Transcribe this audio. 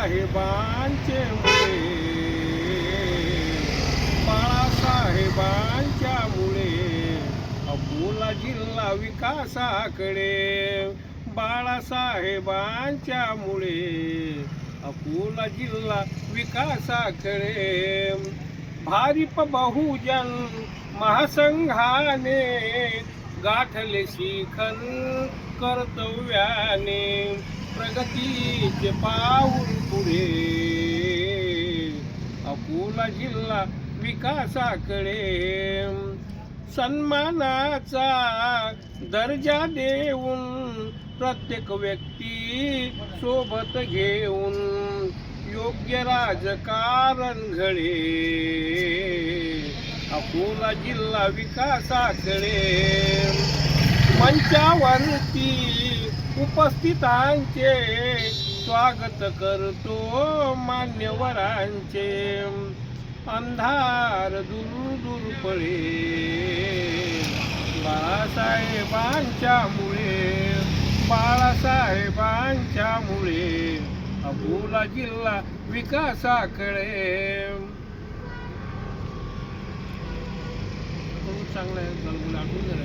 बाळासाहेबांचे मुळे, बाळासाहेबांच्या मुळे अकोला जिल्हा विकासाकडे, बाळासाहेबांच्या मुळे अकोला जिल्हा विकासाकडे. भारिप बहुजन महासंघाने गाठले शिखर कर्तव्याने, प्रगतीचे पाऊल पुढे अकोला जिल्हा विकासाकडे. सन्मानाचा दर्जा देऊन प्रत्येक व्यक्ती सोबत घेऊन योग्य राजकारण घडे अकोला जिल्हा विकासाकडे. मंचावरती उपस्थितांचे स्वागत करतो मान्यवरांचे, अंधार दूर दूर पळे बाळासाहेबांच्या मुळे, बाळासाहेबांच्या मुळे अकोला जिल्हा विकासाकडे. चांगलं आहे.